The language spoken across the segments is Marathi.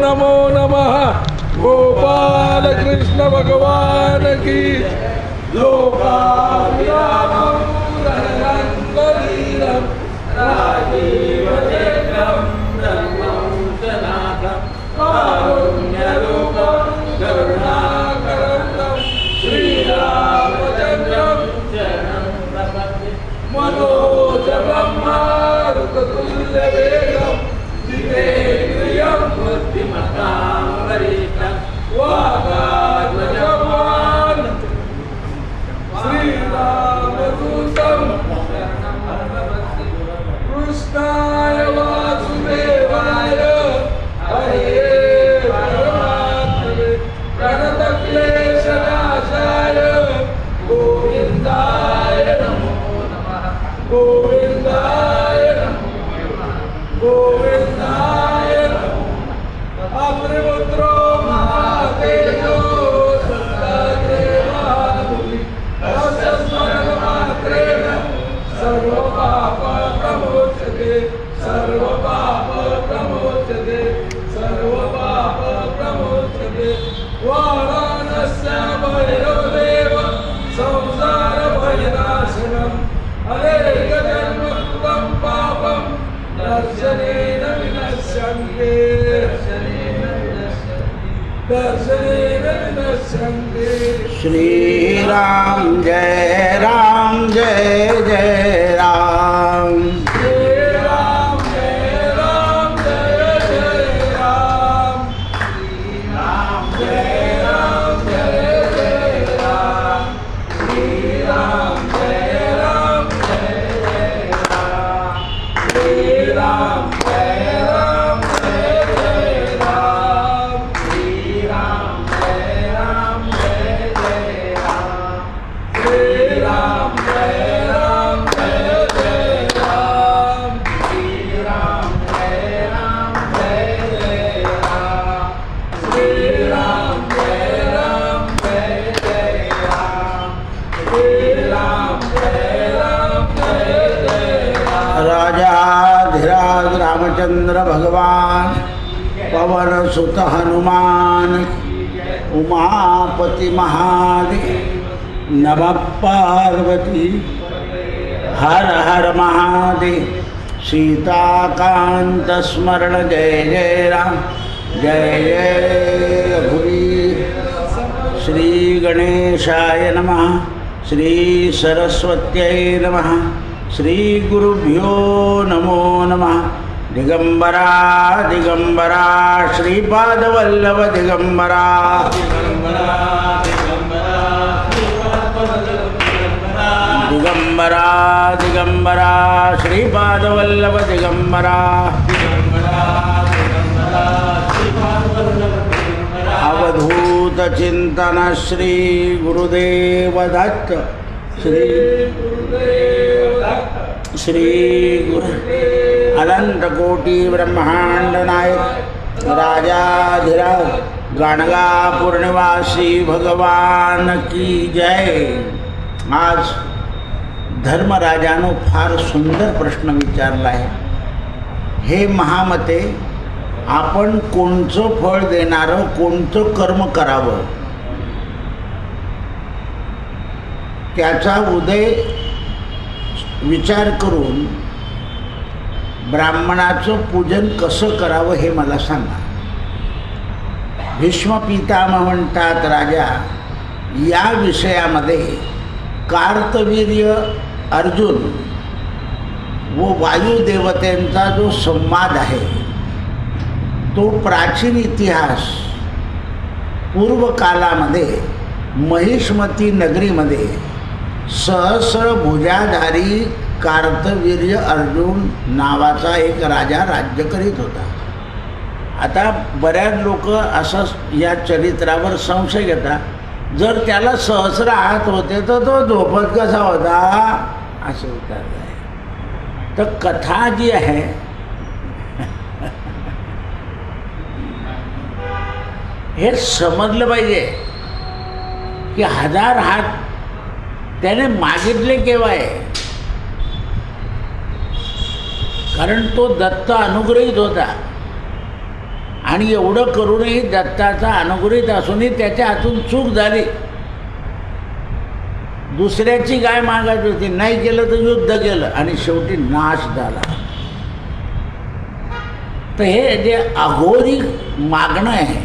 नमो नमः। गोपाल कृष्ण भगवान की। लोकाभिरामं रणरङ्गवीरं राजीवनेत्रं धर्मं सनातनं कारुण्यरूपं करुणाकरं श्रीरामचन्द्रं शरणं प्रपद्ये। मनोजवं मारुततुल्यवेगं जितेन्द्रियं बुद्धिमतां वरिष्ठं वातात्मजं श्रीरामदूतं कृष्णाय वासुदेवाय हरे परमात्मने प्रणतक्लेशनाशाय गोविन्दाय नमो नमः। गोविन्दाय नमो नमः। गोविन्दाय नमो नमः। अमृतपुत्रो महातेजो सत्तादेवानुनि तस्य स्मरणमात्रेण सर्वपापप्रमोच्यते। सर्वपापप्रमोच्यते। सर्वपापप्रमोच्यते। वाराणस्य भैरवदेव संसारभयनाशनं अनेकजन्मकृतं पापं दर्शनेन विनश्यन्ते। दर्शनेन विनश्यन्ते। श्री राम जय जय राम। जय राम जय राम जय जय राम। श्री राम जय राम जय जय राम। श्री राम जय राम जय जय राम। श्री राम जय राम जय जय राम। श्री राम जय राम जय जय राम। श्री राम जय राम जय जय राम। श्री राम जय राम जय जय राम। श्री राम जय राम जय जय राम। श्री राम जय राम जय जय राम। राजाधिराज रामचंद्र भगवान, पवन सुत हनुमान, उमापति महादेव, नमः पार्वती। हर हर महादेव। सीताकांत स्मरण जय जय राम। जय जय भूरी। श्री गणेशाय नमः। श्री सरस्वत्यै नमः। श्री गुरुभ्यो नमो नमः। दिगंबरा दिगंबरा श्रीपादवल्लभ दिगंबरा। दिगंबरा दिगंबरा श्रीपादवल्लभ दिगंबरा। अवधूत चिंतन श्री गुरुदेव दत्त। श्री गुरु अनंत कोटि ब्रह्मांड नायक राजाधिराज गाणगापूर निवासी भगवान की जय। आज धर्मराजानं फार सुंदर प्रश्न विचारला आहे। हे महामते, आपण कोणचं फळ देणारं कोणतं कर्म करावं त्याचा उदय विचार करून ब्राह्मणाचं पूजन कसं करावं हे मला सांगा। भीष्म पितामह म्हणतात, राजा, या विषयामध्ये कार्तवीर्य अर्जुन व वायुदेवतेंचा जो संवाद आहे तो प्राचीन इतिहास पूर्वकालामध्ये महिष्मती नगरीमध्ये सहस्र भुजाधारी कार्तवीर्य अर्जुन नावाचा एक राजा राज्य करीत होता। आता बऱ्याच लोक असं या चरित्रावर संशय घेतात, जर त्याला सहस्र हात होते तर तो झोपत कसा होता असं विचारलं आहे। तर कथा जी आहे हे समजलं पाहिजे की 1000 हात त्याने मागितले केव्हा आहे, कारण तो दत्त अनुग्रहित होता आणि एवढं करूनही दत्ताचा अनुग्रहित असूनही त्याच्या हातून चूक झाली. दुसऱ्याची गाय मागायची होती, नाही केलं तर युद्ध केलं आणि शेवटी नाश झाला. तर हे जे अघोरी मागणं आहे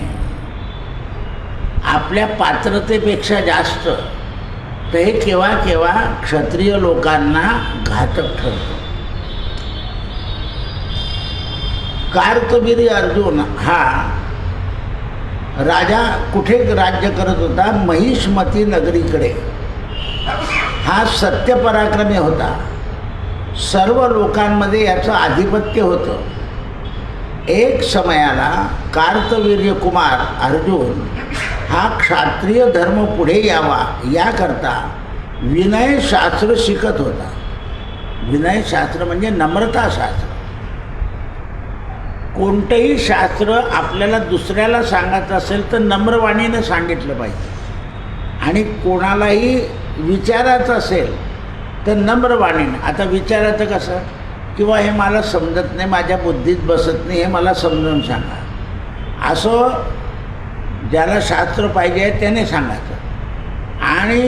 आपल्या पात्रतेपेक्षा जास्त, तर हे केव्हा केव्हा क्षत्रिय लोकांना घातक ठरतं. कार्तवीर्य अर्जुन हा राजा कुठे राज्य करत होता? महिष्मती नगरीकडे. हा सत्यपराक्रमी होता. सर्व लोकांमध्ये याचं आधिपत्य होतं. एक समयाला कार्तवीर्य कुमार अर्जुन हा क्षत्रिय धर्म पुढे यावा याकरता विनयशास्त्र शिकत होता. विनयशास्त्र म्हणजे नम्रताशास्त्र. कोणतंही शास्त्र आपल्याला दुसऱ्याला सांगायचं असेल तर नम्रवाणीनं सांगितलं पाहिजे, आणि कोणालाही विचारायचं असेल तर नम्रवाणीनं. आता विचारायचं कसं? किंवा हे मला समजत नाही, माझ्या बुद्धीत बसत नाही, हे मला समजावून सांगा, असं ज्याला शास्त्र पाहिजे त्याने सांगायचं. आणि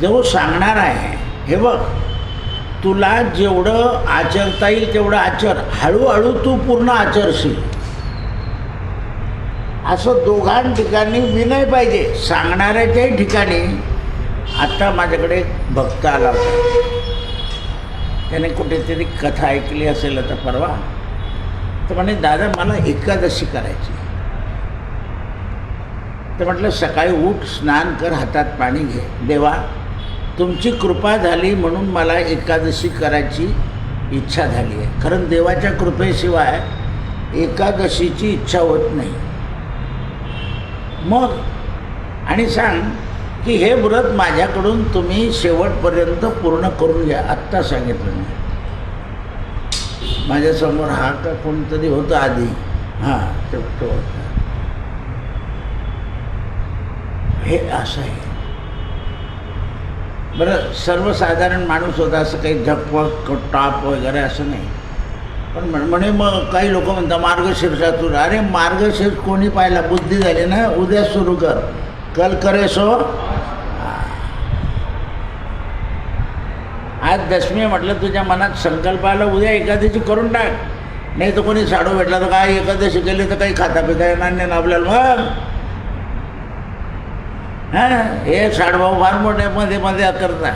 जो सांगणार आहे, हे बघ तुला जेवढं आचरता येईल तेवढं आचर, हळूहळू तू पूर्ण आचरशील, असं दोघां ठिकाणी विनय पाहिजे. सांगणाऱ्याच्याही ठिकाणी. आत्ता माझ्याकडे भक्त आला होता, त्याने कुठेतरी कथा ऐकली असेल आता परवा, तर म्हणे दादा मला एकादशी करायची. तर म्हटलं सकाळी उठ, स्नान कर, हातात पाणी घे, देवा तुमची कृपा झाली म्हणून मला एकादशी करायची इच्छा झाली आहे. खरं देवाच्या कृपेशिवाय एकादशीची इच्छा होत नाही. मग आणि सांग की हे व्रत माझ्याकडून तुम्ही शेवटपर्यंत पूर्ण करून घ्या. आत्ता सांगितलं मी. माझ्यासमोर हा का कोणतरी होतं आधी, हां तो होता. हे असं आहे. बरं सर्वसाधारण माणूस होता, असं काही झपवक टाप वगैरे असं नाही. पण म्हणे मग काही लोक म्हणतात मार्गशीर्षातून. अरे मार्गशीर्ष कोणी पाहिला? बुद्धी झाली ना, उद्या सुरू कर, कल करे सो. आज दशमी म्हटलं तुझ्या मनात संकल्प आला उद्या एकादशी करून टाक. नाही तर कोणी साडू भेटला तर काय एकादशी केली तर काही खाता पिता येणार नाही ना आपल्याला. मग हां हे साडभाऊ फार मोठ्या मध्ये मध्ये करता.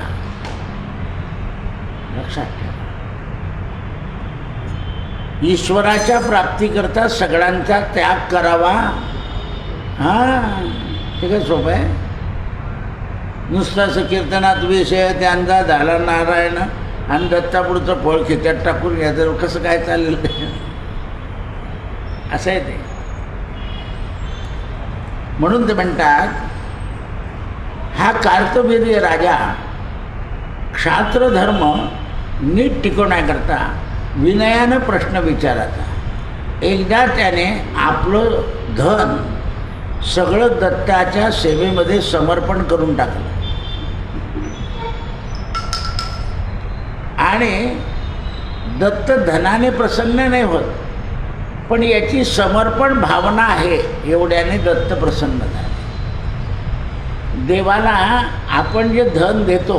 लक्षात ठेवा, ईश्वराच्या प्राप्तीकरता सगळ्यांचा त्याग करावा. हां ते काय सोपं आहे? नुसतं असं कीर्तनात विषय त्यांचा झाला नारायण आणि दत्तापुरचं फळ खिच्यात टाकून घ्यायचं, कसं काय चालेल? असं आहे ते. म्हणून ते म्हणतात हा कार्तवीर्य राजा क्षात्रधर्म नीट टिकवण्याकरता विनयानं प्रश्न विचारायचा. एकदा त्याने आपलं धन सगळं दत्ताच्या सेवेमध्ये समर्पण करून टाकलं. आणि दत्त धनाने प्रसन्न नाही होत, पण याची समर्पण भावना आहे एवढ्याने दत्त प्रसन्न झाले. देवाला आपण जे धन देतो,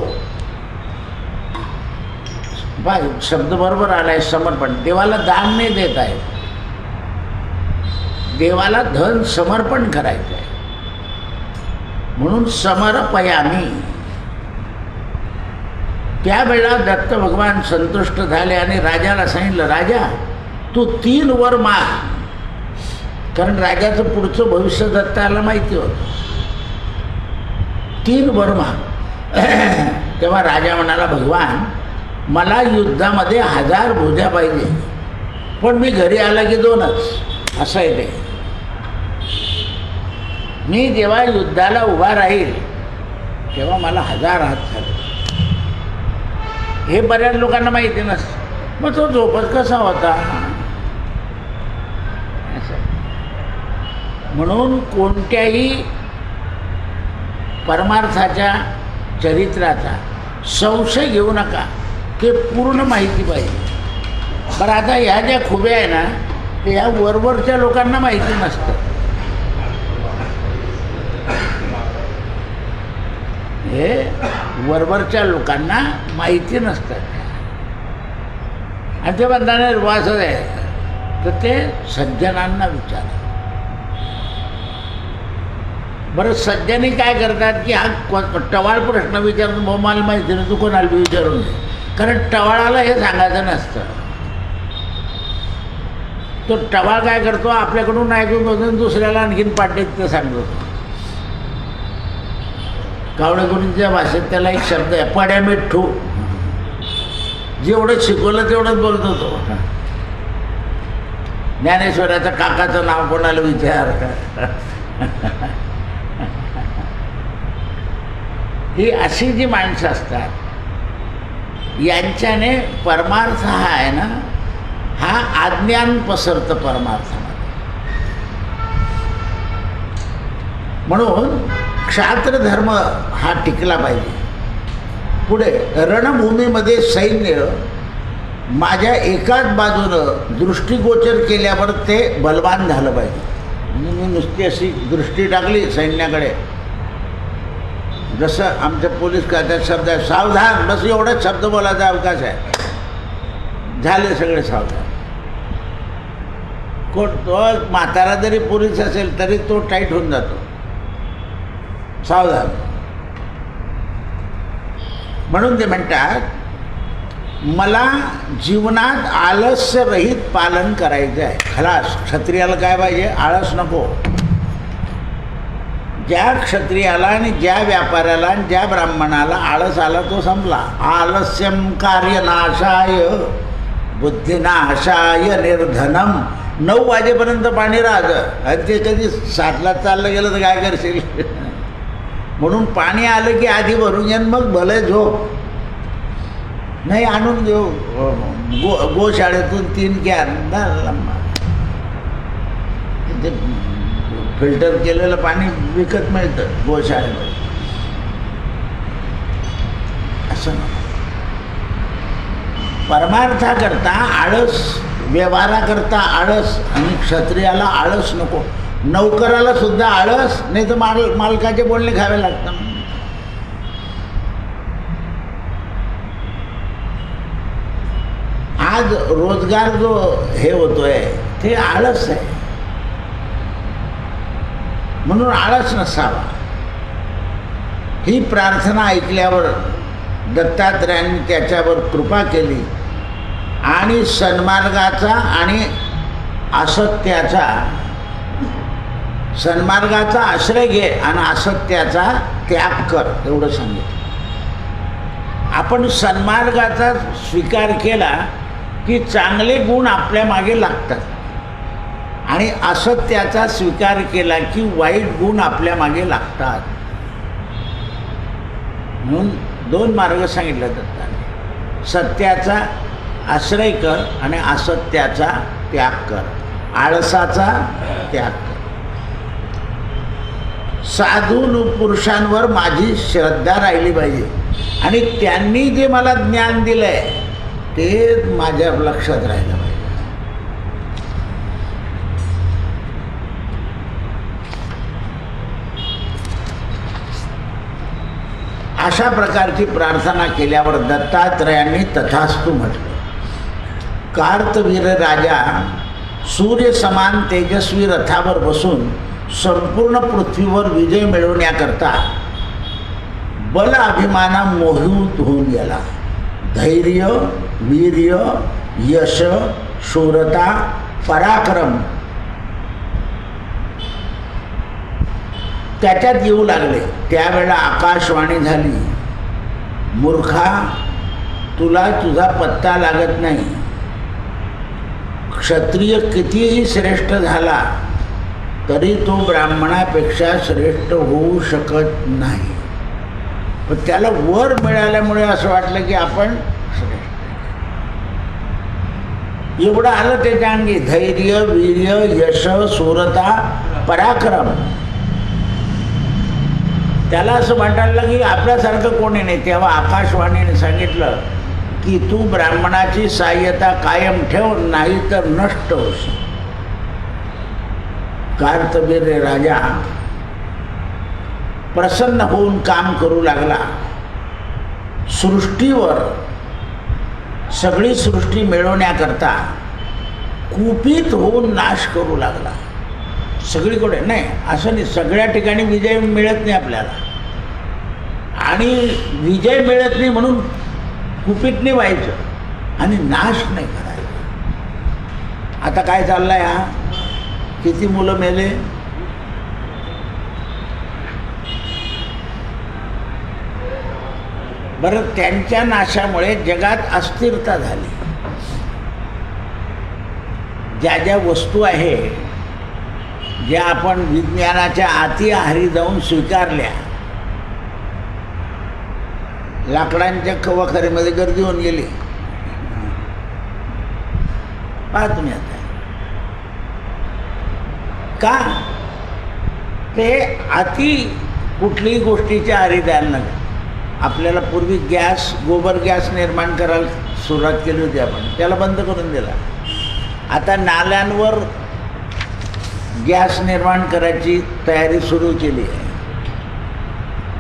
बाय शब्द बरोबर आलाय, समर्पण. देवाला दान नाही देत आहे, देवाला धन समर्पण करायचं आहे. म्हणून समर्पयामी. त्यावेळेला दत्त भगवान संतुष्ट झाले आणि राजाला सांगितलं, राजा तू 3 वर माग. कारण राजाचं पुढचं भविष्य दत्ताला माहिती होतं. 3 वर माग. तेव्हा राजा म्हणाला, भगवान मला युद्धामध्ये 1000 भुजा पाहिजे, पण मी घरी आला की 2च. असं आहे ते. मी जेव्हा युद्धाला उभा राहील तेव्हा मला 1000 हात झाले. हे बऱ्याच लोकांना माहिती नसतं. मग तो झोपत कसा होता? म्हणून कोणत्याही परमार्थाच्या चरित्राचा संशय घेऊ नका, ते पूर्ण माहिती पाहिजे. बरं आता ह्या ज्या खुब्या आहे ना, ते ह्या वरवरच्या लोकांना माहिती नसतं. हे वरवरच्या लोकांना माहिती नसतं. आणि ते म्हणताना वासच आहे, तर ते सज्जनांना विचारा. बरं, सज्जनी काय करतात की हा टवाळ प्रश्न विचारून भाऊ मला माहिती नाही, तू कोणाला विचारून दे. कारण टवाळाला हे सांगायचं नसतं. तो टवाळ काय करतो, आपल्याकडून ऐकून बघून दुसऱ्याला आणखीन पाटीत ते सांगतो. कावळेकुंडीच्या भाषेत त्याला एक शब्द आहे, पड्या मिठ्ठू. जेवढं शिकवलं तेवढंच बोलतो तो. ज्ञानेश्वराच्या काकाचं नाव कोणाला विचार. ही अशी जी माणसं असतात, यांच्याने परमार्थ हा आहे ना, हा अज्ञान पसरतं परमार्थामध्ये. म्हणून क्षात्र धर्म हा टिकला पाहिजे. पुढे रणभूमीमध्ये सैन्य माझ्या एकाच बाजूनं दृष्टिगोचर केल्यावर ते बलवान झालं पाहिजे. म्हणजे मी नुसती अशी दृष्टी टाकली सैन्याकडे, जसं आमच्या पोलीस खात्यात शब्द आहे सावधान, बस एवढाच शब्द बोलायचा अवकाश आहे, झाले सगळे सावधान. कोण तो म्हातारा जरी पोलीस असेल तरी तो टाईट होऊन जातो, सावधान. म्हणून ते म्हणतात, मला जीवनात आलस्यरहित पालन करायचं आहे. खलास. क्षत्रियाला काय पाहिजे, आळस नको. ज्या क्षत्रियाला आणि ज्या व्यापाऱ्याला आणि ज्या ब्राह्मणाला आळस आला तो संपला. आलस्यम कार्यनाशाय बुद्धिनाशाय निर्धनम. 9 वाजेपर्यंत पाणी राहतं आणि ते कधी 7ला चाललं गेलं तर काय करशील. म्हणून पाणी आलं की आधी भरून येईन, मग भले झोप. नाही आणून देऊ गोशाळेतून 3 कॅन ते फिल्टर केलेलं पाणी विकत मिळतं गोशाळेमध्ये. असं ना, परमार्थाकरता आळस, व्यवहाराकरता आळस. आणि क्षत्रियाला आळस नको. नौकराला सुद्धा आळस नाही तर मालकाचे बोलणे खावे लागतात. आज रोजगार जो हे होतोय ते आळस आहे. म्हणून आळस नसावा. ही प्रार्थना ऐकल्यावर दत्तात्रयांनी त्याच्यावर कृपा केली आणि सन्मार्गाचा आणि असत्याचा, सन्मार्गाचा आश्रय घे आणि असत्याचा त्याग कर, एवढं सांगितलं. आपण सन्मार्गाचा स्वीकार केला की चांगले गुण आपल्या मागे लागतात, आणि असत्याचा स्वीकार केला की वाईट गुण आपल्या मागे लागतात. म्हणून 2 मार्ग सांगितले जातात. सत्याचा आश्रय कर आणि असत्याचा त्याग कर, आळसाचा त्याग कर. साधू पुरुषांवर माझी श्रद्धा राहिली पाहिजे आणि त्यांनी जे मला ज्ञान दिलंय ते माझ्या लक्षात राहिलं पाहिजे. अशा प्रकारची प्रार्थना केल्यावर दत्तात्रयांनी तथास्तु म्हटलं. कार्तवीर राजा सूर्य समान तेजस्वी रथावर बसून संपूर्ण पृथ्वीवर विजय मिळवण्याकरता बल अभिमाना मोहित होऊन गेला. धैर्य, वीर्य, यश, शूरता, पराक्रम त्याच्यात येऊ लागले. त्यावेळेला आकाशवाणी झाली, मूर्खा, तुला तुझा पत्ता लागत नाही. क्षत्रिय कितीही श्रेष्ठ झाला तरी तो ब्राह्मणापेक्षा श्रेष्ठ होऊ शकत नाही. पण त्याला वर मिळाल्यामुळे असं वाटलं की आपण श्रेष्ठ. एवढं आलं त्याच्या अंगी, धैर्य, वीर्य, यश, शूरता, पराक्रम. त्याला असं वाटायला की आपल्यासारखं कोणी नाही. तेव्हा आकाशवाणीने सांगितलं की तू ब्राह्मणाची सहाय्यता कायम ठेव, नाही तर नष्ट होशील. कार्तवीर्य राजा प्रसन्न होऊन काम करू लागला. सृष्टीवर सगळी सृष्टी मिळवण्याकरता कुपित होऊन नाश करू लागला. सगळीकडे नाही, असं नाही, सगळ्या ठिकाणी विजय मिळत नाही आपल्याला, आणि विजय मिळत नाही म्हणून कुपित नाही व्हायचं आणि नाश नाही करायचा. आता काय चाललंय, हा किती मुलं मेले, बरं. त्यांच्या नाशामुळे जगात अस्थिरता झाली. ज्या ज्या वस्तू आहे ज्या आपण विज्ञानाच्या आती आहारी जाऊन स्वीकारल्या, लाकडांच्या खवाखरीमध्ये गर्दी होऊन गेली. पहा तुम्ही आता का ते अति कुठलीही गोष्टीच्या आहारी द्यायला नका. आपल्याला पूर्वी गॅस, गोबर गॅस निर्माण करायला सुरुवात केली होती आपण, त्याला बंद करून दिला. आता नाल्यांवर गॅस निर्माण करायची तयारी सुरू केली आहे.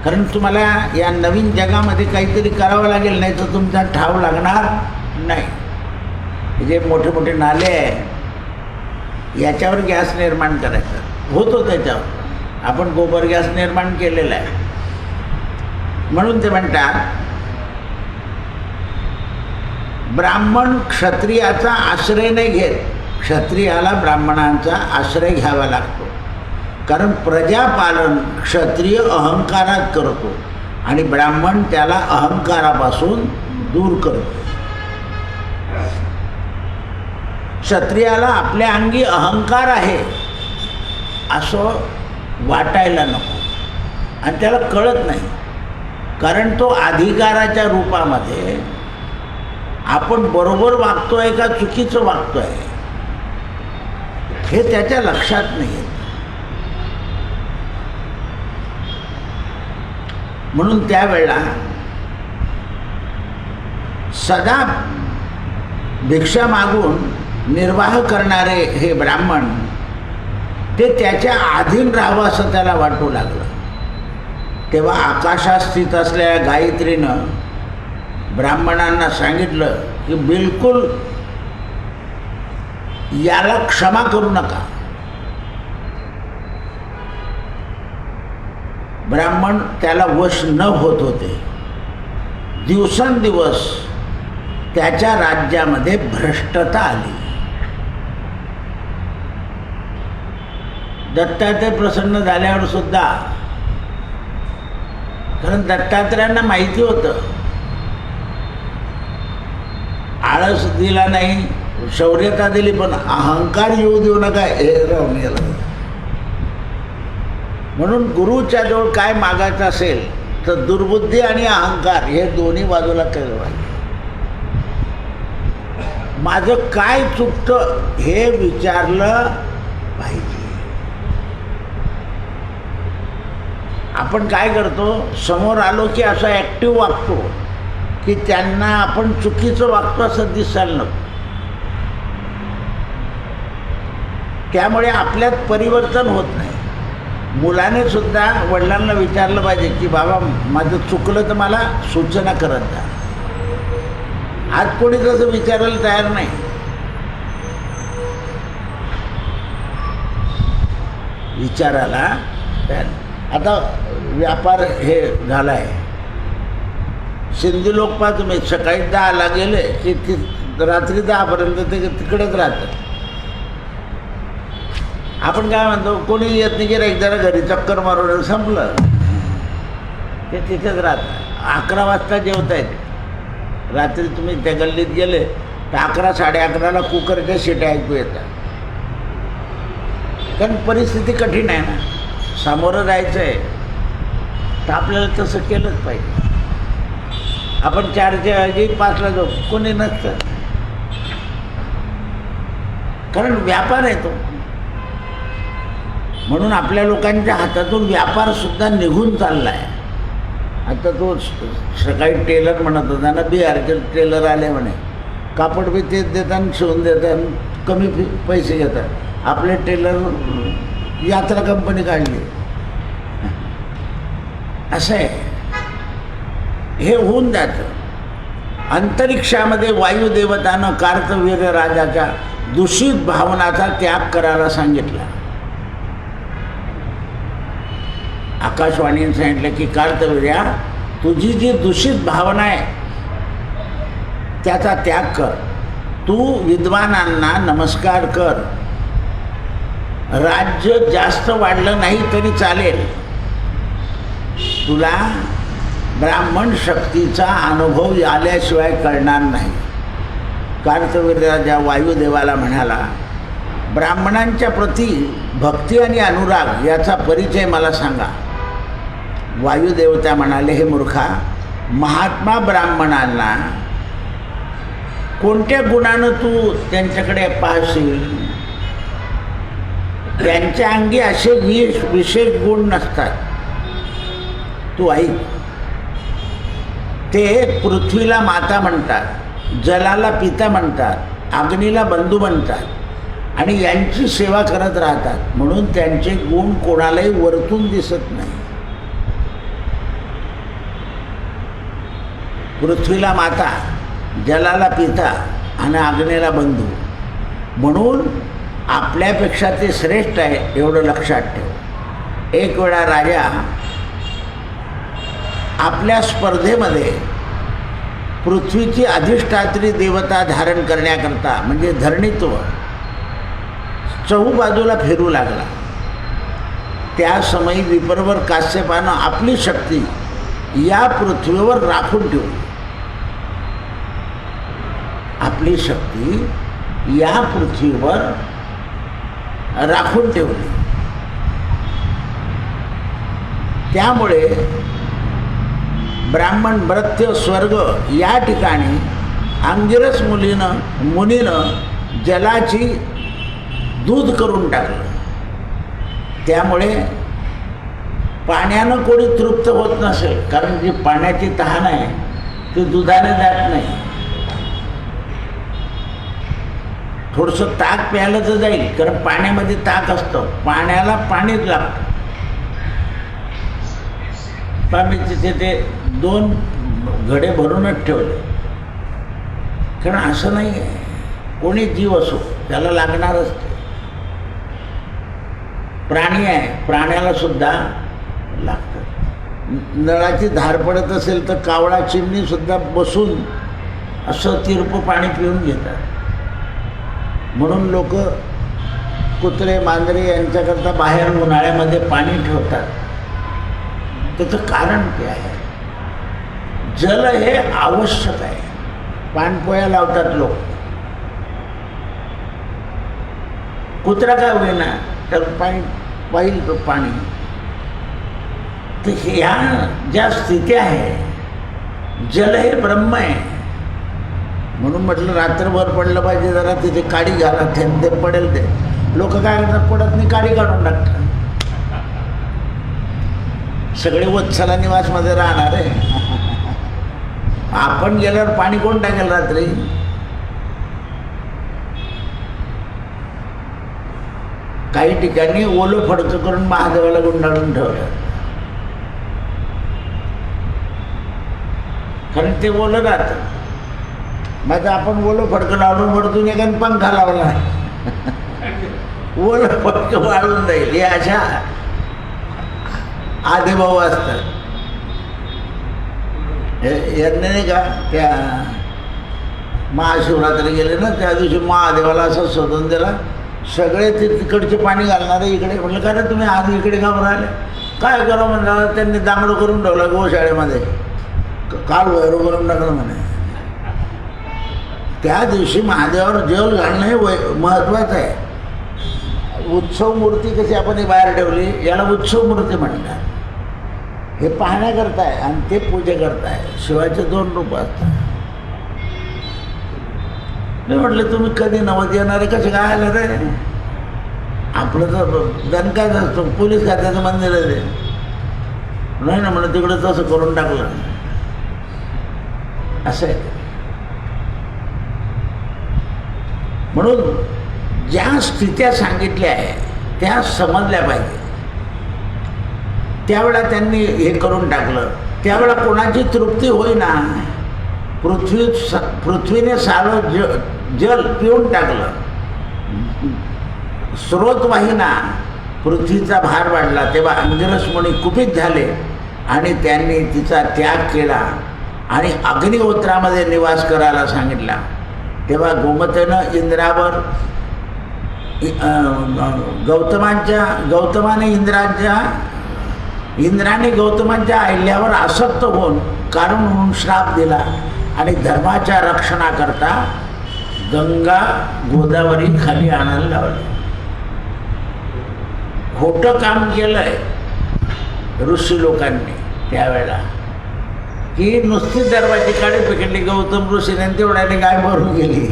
कारण तुम्हाला या नवीन जगामध्ये काहीतरी करावं लागेल, नाही तर तुमचा ठाव लागणार नाही. जे मोठे मोठे नाले आहे याच्यावर गॅस निर्माण करायचं होतो, त्याच्यावर आपण गोबर गॅस निर्माण केलेला आहे. म्हणून ते म्हणतात ब्राह्मण क्षत्रियाचा आश्रय नाही घेत, क्षत्रियाला ब्राह्मणांचा आश्रय घ्यावा लागतो. कारण प्रजापालन क्षत्रिय अहंकारात करतो आणि ब्राह्मण त्याला अहंकारापासून दूर करतो. क्षत्रियाला आपल्या अंगी अहंकार आहे असं वाटायला नको, आणि त्याला कळत नाही. कारण तो अधिकाराच्या रूपामध्ये आपण बरोबर वागतोय का चुकीचं वागतोय हे त्याच्या लक्षात नाही येत. म्हणून त्यावेळेला सदा भिक्षा मागून निर्वाह करणारे हे ब्राह्मण ते त्याच्या अधीन राहावं असं त्याला वाटू लागलं. तेव्हा आकाशात स्थित असलेल्या गायत्रीनं ब्राह्मणांना सांगितलं की बिलकुल याला क्षमा करू नका. ब्राह्मण त्याला वश न होत होते. दिवसेंदिवस त्याच्या राज्यामध्ये भ्रष्टता आली. दत्तात्रय प्रसन्न झाल्यावर सुद्धा, कारण दत्तात्रयांना माहिती होतं आळस दिला नाही, शौर्यता दिली, पण अहंकार येऊ देऊ नका हे राहून गेलं. म्हणून गुरुच्या जवळ काय मागायचं असेल तर दुर्बुद्धी आणि अहंकार हे दोन्ही बाजूला केलं पाहिजे. माझं काय चुकतं हे विचारलं पाहिजे. आपण काय करतो, समोर आलो की असं ॲक्टिव्ह वागतो की त्यांना आपण चुकीचं वागतो असं दिसायला नको. त्यामुळे आपल्यात परिवर्तन होत नाही. मुलाने सुद्धा वडिलांना विचारलं पाहिजे की बाबा माझं चुकलं तर मला सूचना करत जा. आज कोणी तसं विचारायला तयार नाही. विचारायला तयार. आता व्यापार हे झाला आहे. सिंधी लोक पहा तुम्ही, सकाळी 10ला गेले की रात्री 10पर्यंत ते तिकडेच राहतात. आपण काय म्हणतो, कोणी येत नाही की एकदा घरी चक्कर मारून संपलं, ते तिथेच राहतात. 11 वाजता जेवतायत. रात्री तुम्ही त्या गल्लीत गेले तर 11 साडे11ला कुकरच्या शिट्या ऐकू येतात. कारण परिस्थिती कठीण आहे ना, सामोरं जायचं आहे तर आपल्याला तसं केलंच पाहिजे. आपण 4च्या ऐवजी 5ला जाऊ, कोणी नसतं. कारण व्यापार आहे तो. म्हणून आपल्या लोकांच्या हातातून व्यापारसुद्धा निघून चालला आहे. आता तो सकाळी टेलर म्हणत होता ना, बिहारचे टेलर आले म्हणे, कापड बी तेच देतात, शिवून देतात, कमी पैसे घेतात. आपले टेलर यात्रा कंपनी काढली. असं आहे, हे होऊन जातं. अंतरिक्षामध्ये वायुदेवतानं कार्तवीर्य राजाच्या दूषित भावनाचा त्याग करायला सांगितला. आकाशवाणीने सांगितलं की कार्तवीर्या, तुझी जी दूषित भावना आहे त्याचा त्याग कर. तू विद्वानांना नमस्कार कर. राज्य जास्त वाढलं नाही तरी चालेल, तुला ब्राह्मण शक्तीचा अनुभव आल्याशिवाय कळणार नाही. कार्तवीर्य राजा वायुदेवाला म्हणाला, ब्राह्मणांच्या प्रती भक्ती आणि अनुराग याचा परिचय मला सांगा. वायुदेवता म्हणाले, हे मूर्खा, महात्मा ब्राह्मणांना कोणत्या गुणानं तू त्यांच्याकडे पाहशील? त्यांच्या अंगी असे विशेष गुण नसतात. तू ऐक, ते पृथ्वीला माता म्हणतात, जलाला पिता म्हणतात, अग्नीला बंधू म्हणतात आणि यांची सेवा करत राहतात, म्हणून त्यांचे गुण कोणालाही वरतून दिसत नाही. पृथ्वीला माता, जलाला पिता आणि अग्नीला बंधू, म्हणून आपल्यापेक्षा ते श्रेष्ठ आहे एवढं लक्षात ठेव. एक वेळा राजा आपल्या स्पर्धेमध्ये पृथ्वीची अधिष्ठात्री देवता धारण करण्याकरता म्हणजे धरणीत्व चहूबाजूला फिरू लागला. त्या समयी विप्रवर काश्यपानं आपली शक्ती या पृथ्वीवर राखून ठेवली. आपली शक्ती या पृथ्वीवर राखून ठेवली. त्यामुळे ब्राह्मण, मर्त्य, स्वर्ग या ठिकाणी अंगिरस मुनीनं जलाची दूध करून टाकलं. त्यामुळे पाण्यानं कोणी तृप्त होत नसेल, कारण जी पाण्याची तहान आहे ती दुधाने जात नाही. थोडंसं ताक प्यायला तर जाईल, कारण पाण्यामध्ये ताक असतं, पाण्याला पाणीच लागतं. पण मी तिथे ते 2 घडे भरूनच ठेवले, कारण असं नाही आहे, कोणी जीव असो त्याला लागणारच ते. प्राणी आहे, प्राण्याला सुद्धा लागतं. नळाची धार पडत असेल तर कावळा चिमणी सुद्धा बसून असं तिरपं पाणी पिऊन घेतात. म्हणून लोक कुत्रे, मांजरे यांच्याकरता बाहेर उन्हाळ्यामध्ये पाणी ठेवतात. त्याचं कारण काय आहे? जल हे आवश्यक आहे. पाणपोया लावतात लोक, कुत्रा काय होईना तर पाहिल तो पाणी. तर ह्या ज्या स्थिती आहे, जल हे ब्रह्म आहे. म्हणून म्हटलं रात्रभर पडलं पाहिजे, जरा तिथे काडी घाला, थेंब ते पडेल. ते लोक काय करतात, पडत नाही, काडी काढून टाकतात. सगळे वत्सला निवासमध्ये राहणार आहे. आपण गेल्यावर पाणी कोण टाकेल रात्री? काही ठिकाणी ओलं फडकं करून महादेवाला गुंडाळून ठेवलं, कारण ते ओलं राहतं. मग आपण ओलं फडकं लावून वरतून एखादा पंखा लावला, ओलं फडकं वाळून जाईल. हे अशा आधेभाऊ असतात. यांनी नाही का त्या महाशिवरात्री गेले ना, त्या दिवशी महादेवाला असं शोधून दिला, सगळे ते तिकडचे पाणी घालणारे इकडे. म्हटलं का रे तुम्ही आज इकडे का राहिले? काय करा म्हणलं, त्यांनी दांगडं करून ठेवलं गोशाळेमध्ये, काल वैरू करून टाकलं म्हणे. त्या दिवशी महादेवावर जल घालणं हे महत्त्वाचं आहे. उत्सव मूर्ती कशी आपण बाहेर ठेवली, याला उत्सव मूर्ती म्हणतात. हे पाहण्याकरता आहे आणि ते पूजेकरता आहे. शिवाचे 2 रूप असतात. मी म्हटलं तुम्ही कधी नवत येणारे कसे काय आलं रे? आपलं तर दणकाच असतो, पोलीस खात्याचं मंदिर आहे ते. नाही ना म्हणलं तिकडं तसं करून टाकलं. असं आहे. म्हणून ज्या स्थित्या सांगितल्या आहे त्या समजल्या पाहिजे. त्यावेळा त्यांनी हे करून टाकलं. त्यावेळा कोणाची तृप्ती होईना. पृथ्वीने सारं जल पिऊन टाकलं. स्रोत वाहिना, पृथ्वीचा भार वाढला. तेव्हा अंगिरस मुनी कुपित झाले आणि त्यांनी तिचा त्याग केला आणि अग्निहोत्रामध्ये निवास करायला सांगितला. तेव्हा गोमतेनं इंद्रावर इंद्राने गौतमांच्या अहिल्यावर आसक्त होऊन कारण म्हणून श्राप दिला आणि धर्माच्या रक्षणाकरता गंगा गोदावरी खाली आणायला लावली. खोटं काम केलंय ऋषी लोकांनी त्यावेळेला, की नुसती दरवाजी काढी पकडली गौतम ऋषीने, तेवढ्याने गाय भरून गेली.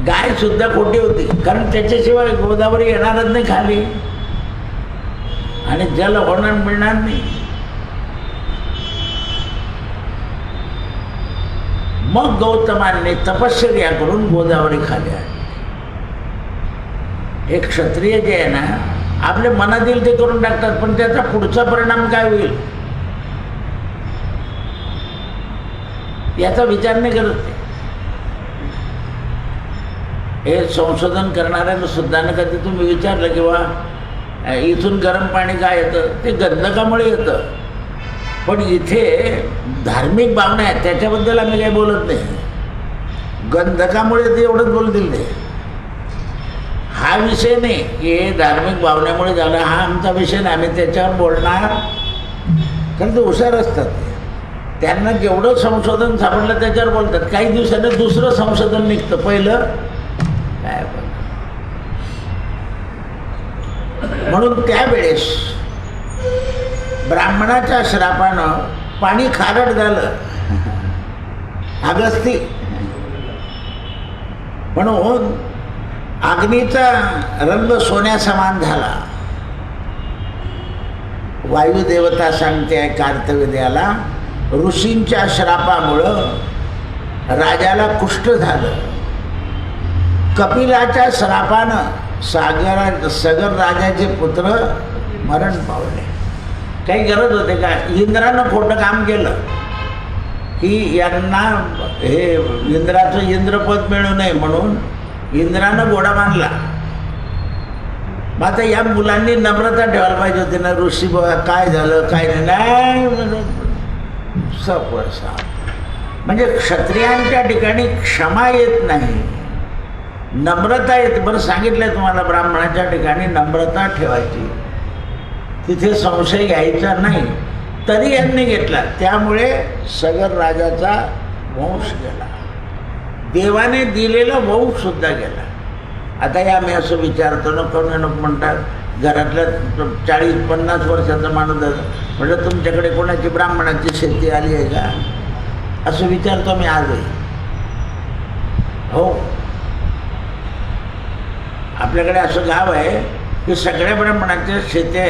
गाय सुद्धा खोटी होती, कारण त्याच्याशिवाय गोदावरी येणारच नाही खाली आणि जल होणार मिळणार नाही. मग गौतमांनी तपश्चर्या करून गोदावरी खाली आणली. एक क्षत्रिय जे आहे ना, आपले मनात येईल ते करून टाकतात, पण त्याचा पुढचा परिणाम काय होईल याचा विचार नाही करत ते. हे संशोधन करणाऱ्यांना सुद्धा ना कधी तुम्ही विचारलं किंवा इथून गरम पाणी काय येतं, ते गंधकामुळे येतं. पण इथे धार्मिक भावना आहेत, त्याच्याबद्दल आम्ही काही बोलत नाही. गंधकामुळे ते एवढंच बोलतील ते. हा विषय नाही की हे धार्मिक भावनेमुळे झालं, हा आमचा विषय नाही, आम्ही त्याच्यावर बोलणार. कारण ते हुशार असतात, त्यांना जेवढं संशोधन सापडलं त्याच्यावर बोलतात. काही दिवसांनी दुसरं संशोधन निघतं, पहिलं काय बोलतं. म्हणून त्यावेळेस ब्राह्मणाच्या श्रापानं पाणी खारट झालं, अगस्ती. म्हणून अग्नीचा रंग सोन्यासमान झाला. वायुदेवता सांगते आहे कार्तविर्याला, ऋषींच्या श्रापामुळं राजाला कुष्ठ झालं. कपिलाच्या श्रापानं सगर राजाचे पुत्र मरण पावले. काही गरज होते का? इंद्रानं खोटं काम केलं की यांना हे इंद्राचं इंद्रपद मिळू नये म्हणून इंद्रानं घोडा बांधला. मग आता या मुलांनी नम्रता ठेवायला पाहिजे होती ना, ऋषी बघा काय झालं काय नाही, म्हणजे क्षत्रियांच्या ठिकाणी क्षमा येत नाही, नम्रता येते. बरं सांगितलंय तुम्हाला, ब्राह्मणाच्या ठिकाणी नम्रता ठेवायची, तिथे संशय घ्यायचा नाही. तरी यांनी घेतला, त्यामुळे सगर राजाचा वंश गेला, देवाने दिलेला वंश सुद्धा गेला. आता या मी असं विचारतो ना, कोण म्हणतात घरातल्या 40-50 वर्षाचा माणूस म्हटलं तुमच्याकडे कोणाची ब्राह्मणाची शेती आली आहे का, असं विचारतो मी आजही. हो, आपल्याकडे असं गाव आहे की सगळ्या ब्राह्मणाच्या शेत्या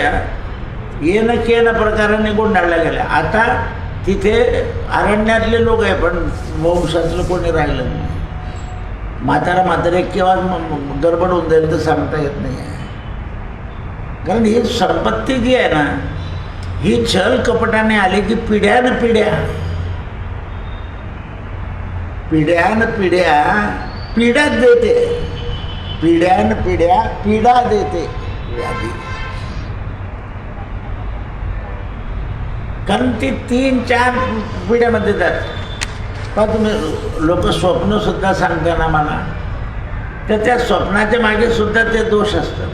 येणं केलं प्रकाराने गोंधळल्या गेल्या. आता तिथे अरण्यातले लोक आहे, पण वंशातलं कोणी राहिलं नाही. म्हातारे केव्हा गडबड होऊन जाईल तर सांगता येत नाही आहे. कारण ही संपत्ती जी आहे ना, ही छल कपटाने आली की पिढ्यान पिढ्या पीडाच देते, पिढ्यान पिढ्या पीडा देते व्याधी. कारण ती 3-4 पिढ्यामध्ये जाते. पण तुम्ही लोक स्वप्नसुद्धा सांगता ना मला, तर त्या स्वप्नाच्या मागे सुद्धा ते दोष असतात.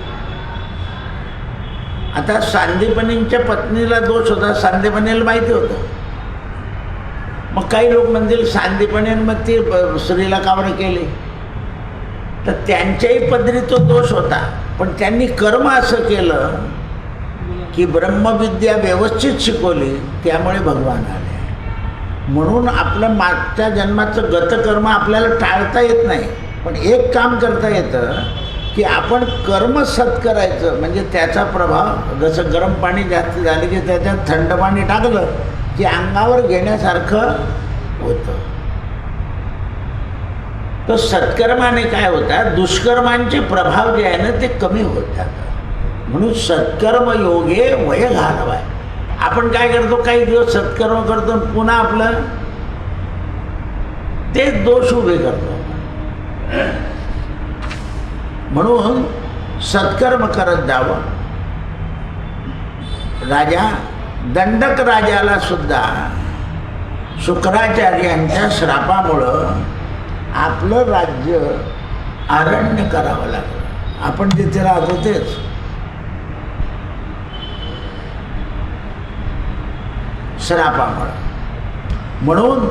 आता सांदीपनींच्या पत्नीला दोष होता, सांदीपनीला माहिती होतं. मग काही लोक म्हणतील सांदीपनीने मग ती स्त्रीला का बरं केली, तर त्यांच्याही पदरी तो दोष होता. पण त्यांनी कर्म असं केलं की ब्रह्मविद्या व्यवस्थित शिकवली, त्यामुळे भगवान आले. म्हणून आपलं मागच्या जन्माचं गतकर्म आपल्याला टाळता येत नाही, पण एक काम करता येतं की आपण कर्म सत करायचं. म्हणजे त्याचा प्रभाव, जसं गरम पाणी जास्त झाले की त्याच्यात थंड पाणी टाकलं की अंगावर घेण्यासारखं होतं. तर सत्कर्माने काय होतात, दुष्कर्मांचे प्रभाव जे आहे ना ते कमी होत जातात. म्हणून सत्कर्म योगे वय घालवाय. आपण काय करतो, काही दिवस सत्कर्म करतो, पुन्हा आपलं ते दोष उभे करतो. म्हणून सत्कर्म करत जावं. राजा दंडक राजाला सुद्धा शुक्राचार्यांच्या श्रापामुळं आपलं राज्य अरण्य करावं लागलं. आपण जिथे राहतो तेच. श्रापामुळं. म्हणून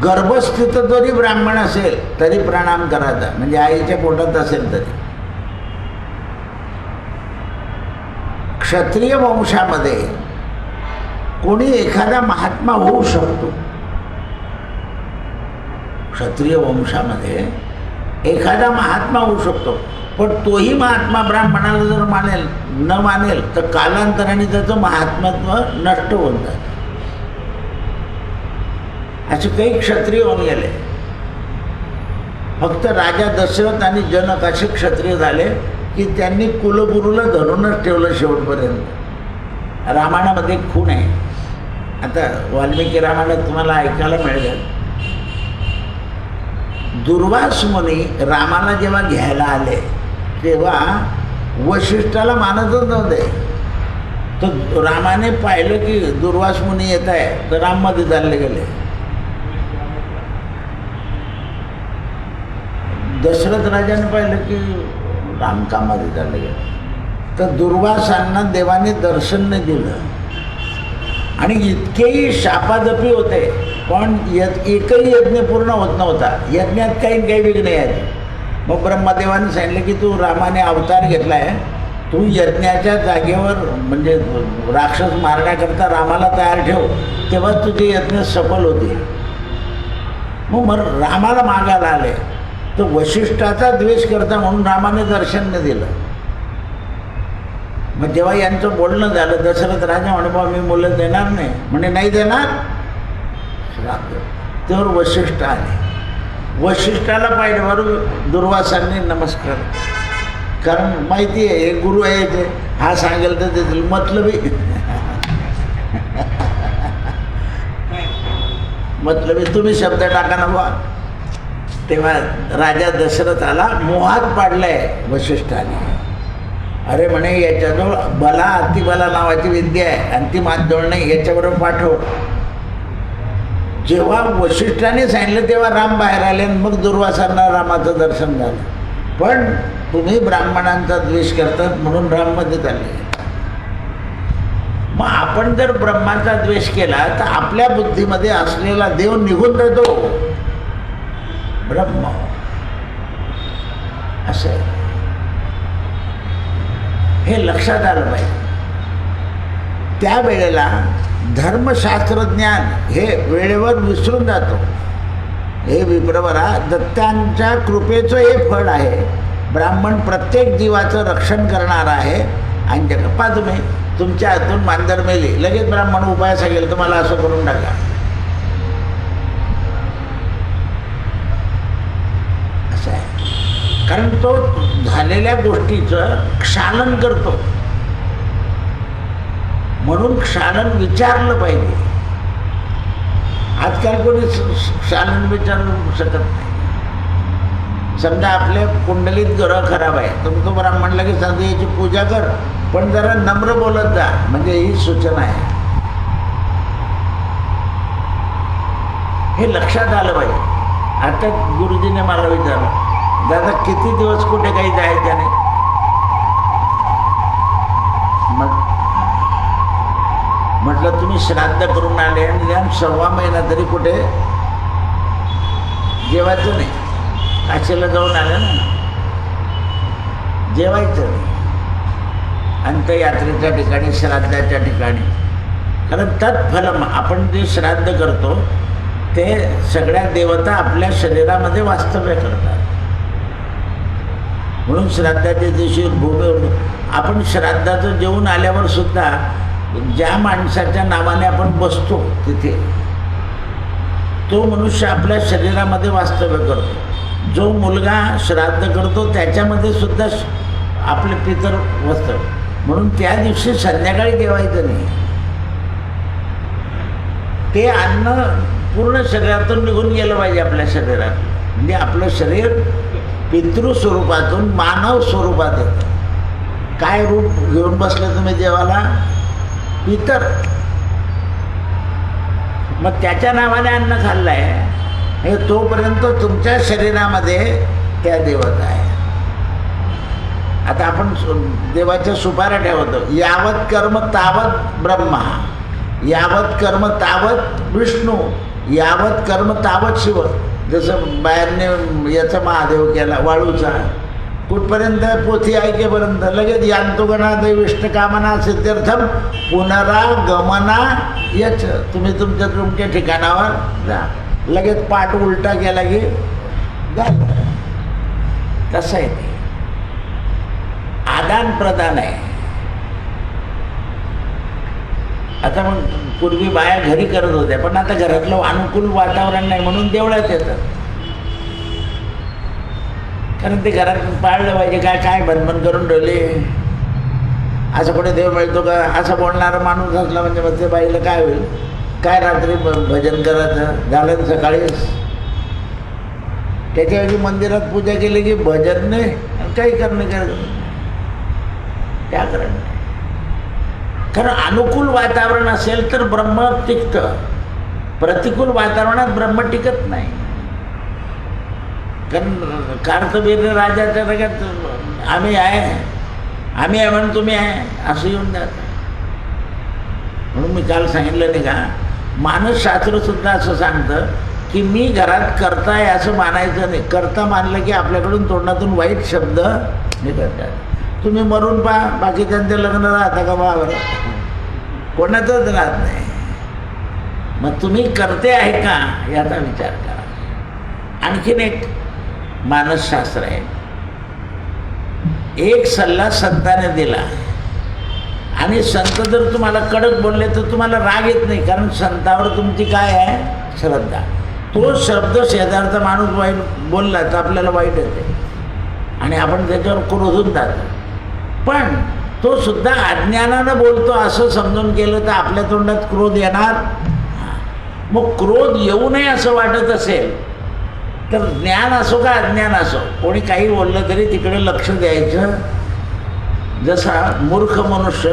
गर्भस्थित जरी ब्राह्मण असेल तरी प्रणाम करायचा, म्हणजे आईच्या पोटात असेल तरी. क्षत्रिय वंशामध्ये कोणी एखादा महात्मा होऊ शकतो. क्षत्रिय वंशामध्ये एखादा महात्मा होऊ शकतो, पण तोही महात्मा ब्राह्मणाला जर न मानेल तर कालांतराने त्याचं महात्मत्व नष्ट होऊन जातं. असे काही क्षत्रिय होऊन गेले. फक्त राजा दशरथ आणि जनक असे क्षत्रिय झाले की त्यांनी कुलगुरूला धरूनच ठेवलं शेवटपर्यंत. रामायणामध्ये खूण आहे. आता वाल्मिकी रामायणात तुम्हाला ऐकायला मिळेल, दुर्वास मुनी रामाला जेव्हा घ्यायला आले तेव्हा वशिष्ठाला मानतच नव्हते. तर रामाने पाहिलं की दुर्वास मुनी येत आहे, तर राममध्ये चालले गेले. दशरथ राजाने पाहिलं की राम कामामध्ये चालले गेले. तर दुर्वासांना देवाने दर्शन नाही दिलं आणि इतकेही शापादपी होते, पण एकही यज्ञ पूर्ण होत नव्हता. यज्ञात काही विघ्न आहेत. मग ब्रह्मदेवाने सांगितलं की तू रामाने अवतार घेतला आहे, तू यज्ञाच्या जागेवर म्हणजे राक्षस मारण्याकरता रामाला तयार ठेव, तेव्हा तुझे यज्ञ सफल होतील. मग रामाला मागायला आले. तर वशिष्ठाचा द्वेष करता म्हणून रामाने दर्शन नाही दिलं. मग जेव्हा यांचं बोलणं झालं, दशरथ राजा म्हणे बा मी मुलं देणार नाही. म्हणे नाही देणार. तेव्हा वशिष्ठ आले. वशिष्ठाला पाहिजे बरोबर दुर्वासांनी नमस्कार, कारण माहिती आहे हे गुरु आहे ते, हा सांगेल तर देतील. मतलबी तुम्ही शब्द टाका ना बा. तेव्हा राजा दशरथाला मोहात पाडलाय वशिष्ठाने. अरे म्हणे याच्याजवळ बला अतिबला नावाची विद्या आहे आणि ती माझ्याजवळ नाही, याच्याबरोबर पाठव. जेव्हा वशिष्ठाने सांगितलं तेव्हा राम बाहेर आले आणि मग दुर्वासांना रामाचं दर्शन झालं. पण तुम्ही ब्राह्मणांचा द्वेष करतात म्हणून राममध्ये चालले. मग आपण जर ब्रह्माचा द्वेष केला तर आपल्या बुद्धीमध्ये असलेला देव निघून जातो. ब्रह्म असं आहे. हे लक्षात आलं पाहिजे. त्यावेळेला धर्मशास्त्रज्ञान हे वेळेवर विसरून जातो. हे विप्रवरा, दत्तांच्या कृपेचं हे फळ आहे. ब्राह्मण प्रत्येक जीवाचं रक्षण करणार आहे. आणि जगप्पा तुम्ही तुमच्या हातून मांजर मेली, लगेच ब्राह्मण उपाय सांगेल तुम्हाला असं करून टाका. असं आहे. कारण तो झालेल्या गोष्टीचं क्षालन करतो. म्हणून क्षालन विचारलं पाहिजे. आजकाल कोणी क्षालन विचारू शकत नाही. समजा आपल्या कुंडलीत ग्रह खराब आहे, तर तो ब्राह्मणला की सांगतो याची पूजा कर, पण जरा नम्र बोलत जा, म्हणजे ही सूचना आहे. हे लक्षात आलं पाहिजे. आता गुरुजीने मला विचारलं, दादा किती दिवस कुठे काही जायचं नाही. म्हटलं तुम्ही श्राद्ध करून आले आणि 6 महिना तरी कुठे जेवायचं नाही. काशीला जाऊन आलं ना, जेवायचं नाही. अंत्ययात्रेच्या ठिकाणी, श्राद्धाच्या ठिकाणी. कारण तत्फलम, आपण जे श्राद्ध करतो ते सगळ्या देवता आपल्या शरीरामध्ये वास्तव्य करतात. म्हणून श्राद्धाच्या दिवशी भूमी आपण श्राद्धाचं जेवून आल्यावर सुद्धा ज्या माणसाच्या नावाने आपण बसतो तिथे तो मनुष्य आपल्या शरीरामध्ये वास्तव्य करतो. जो मुलगा श्राद्ध करतो त्याच्यामध्ये सुद्धा आपले पितर वस्त्र, म्हणून त्या दिवशी संध्याकाळी जेवायचं नाही. ते अन्न पूर्ण शरीरातून निघून गेलं पाहिजे आपल्या शरीरात. म्हणजे आपलं शरीर पितृ स्वरूपातून मानव स्वरूपात येतं. काय रूप घेऊन बसले तुम्ही देवाला? पितर. मग त्याच्या नावाने अन्न खाल्लं आहे हे तोपर्यंत तुमच्या शरीरामध्ये त्या देवता आहे. आता आपण देवाच्या सुपाऱ्या ठेवतो. यावत कर्म तावत ब्रह्मा, यावत कर्म तावत विष्णू, यावत कर्म तावत शिव. जसं बाहेरने याचा महादेव केला वाळूचा, कुठपर्यंत? पोथी ऐकेपर्यंत. लगेच यांतो गणा दैविष्टकामना सिद्ध्यर्थम पुनरागमना यच. तुम्ही तुमच्या ठिकाणावर जा. लगेच पाठ उलटा केला की झालं. कसं आहे ते? आदान प्रदान आहे. आता मग पूर्वी बाया घरी करत होत्या, पण आता घरातलं अनुकूल वातावरण नाही म्हणून देवळात येतात. कारण ते घरात पाळलं पाहिजे. काय काय बनबन करून ठेवले. असं कुठे देव मिळतो का? असं बोलणारा माणूस असला म्हणजे मग ते बाईला काय होईल? काय रात्री भजन करायचं झालं सकाळीच. त्याच्याऐवजी मंदिरात पूजा केली की भजन नाही काही करणं त्या कारण. कारण अनुकूल वातावरण असेल तर ब्रह्म टिकतं. प्रतिकूल वातावरणात ब्रह्म टिकत नाही. कारण कार्तवीर्य राजाच्या जगात आम्ही आहे म्हणून तुम्ही आहे असं येऊन जातं. म्हणून मी काल सांगितलं नाही का, मानसशास्त्रसुद्धा असं सांगतं की मी घरात करता आहे असं मानायचं नाही. करता मानलं की आपल्याकडून तोंडातून वाईट शब्द निघतात. तुम्ही मरून पहा, बाकीच्यांचे लग्न राहता का बरोबर? कोणाचंच राहत नाही. मग तुम्ही करते आहे का याचा विचार करा. आणखीन एक मानसशास्त्र आहे. एक सल्ला संताने दिला आणि संत जर तुम्हाला कडक बोलले तर तुम्हाला राग येत नाही, कारण संतावर तुमची काय आहे? श्रद्धा. तो शब्द शेजारचा माणूस वाईट बोलला तर आपल्याला वाईट येते आणि आपण त्याच्यावर क्रोधून जातो. पण तो सुद्धा अज्ञानानं बोलतो असं समजून केलं तर आपल्या तोंडात क्रोध येणार. मग क्रोध येऊ नये असं वाटत असेल तर ज्ञान असो का अज्ञान असो, कोणी काही बोललं तरी तिकडे लक्ष द्यायचं. जसा मूर्ख मनुष्य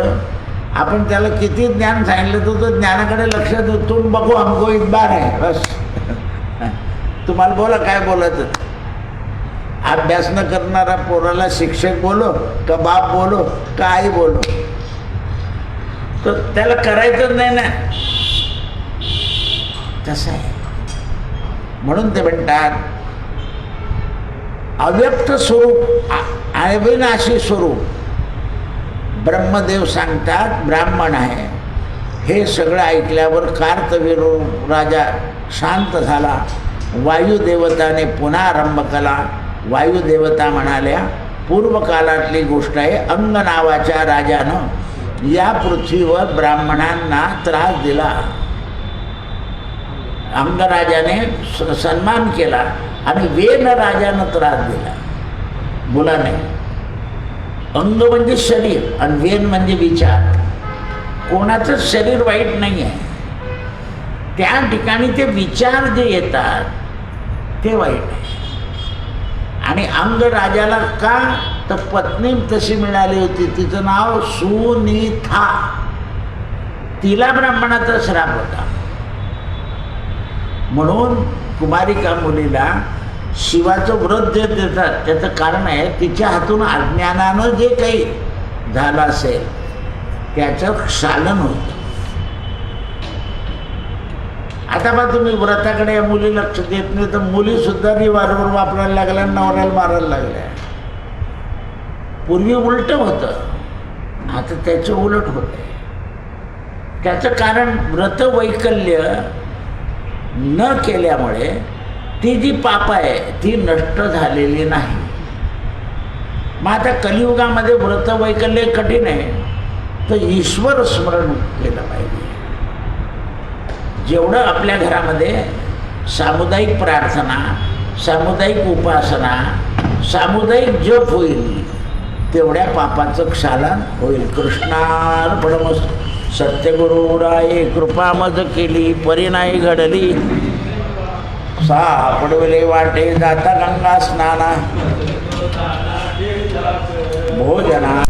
आपण त्याला किती ज्ञान सांगितलं तर तो ज्ञानाकडे लक्ष देतो. तुम बघू हमको एक बार आहे बस. तुम्हाला बोला काय बोलायचं. अभ्यास न करणारा पोराला शिक्षक बोलो का बाप बोलो का आई बोलो तर त्याला करायचं नाही ना. तसं आहे. म्हणून ते म्हणतात अव्यक्त स्वरूप अविनाशी स्वरूप ब्रह्मदेव सांगतात ब्राह्मण आहे. हे सगळं ऐकल्यावर कार्तवीर राजा शांत झाला. वायुदेवताने पुन्हा आरंभ केला. वायुदेवता म्हणाल्या पूर्वकालातली गोष्ट आहे. अंग नावाच्या राजानं या पृथ्वीवर ब्राह्मणांना त्रास दिला. अंगराजाने सन्मान केला आणि वेन राजानं त्रास दिला मुलाने. अंग म्हणजे शरीर आणि वेन म्हणजे विचार. कोणाचं शरीर वाईट नाही आहे, त्या ठिकाणी ते विचार जे येतात ते वाईट आहे. आणि अंग राजाला का तर पत्नी तशी मिळाली होती, तिचं नाव सुनीथा. तिला ब्राह्मणाचा श्राप होता. म्हणून कुमारिका मुलीला शिवाचं व्रत जे देतात त्याचं कारण आहे तिच्या हातून अज्ञानानं जे काही झालं असेल त्याचं क्षालन होतं. आता बा तुम्ही व्रताकडे या मुली लक्ष देत नाही तर मुलीसुद्धा रिव्हॉल्वर वापरायला लागल्या, नवऱ्याला मारायला लागल्या. पूर्वी उलट होतं, आता त्याचं उलट होतं. त्याचं कारण व्रतवैकल्य न केल्यामुळे ती जी पाप आहे ती नष्ट झालेली नाही. मग आता कलियुगामध्ये व्रतवैकल्य कठीण आहे तर ईश्वर स्मरण केलं पाहिजे. जेवढं आपल्या घरामध्ये सामुदायिक प्रार्थना सामुदायिक उपासना, सामुदायिक जप होईल, तेवढ्या पापाचं क्षालन होईल. कृष्णार्पणमस्तु. सत्यगुरुराये कृपा मज केली, परिणाई घडली सापडविले वाटे, जाता गंगा स्नाना भोजना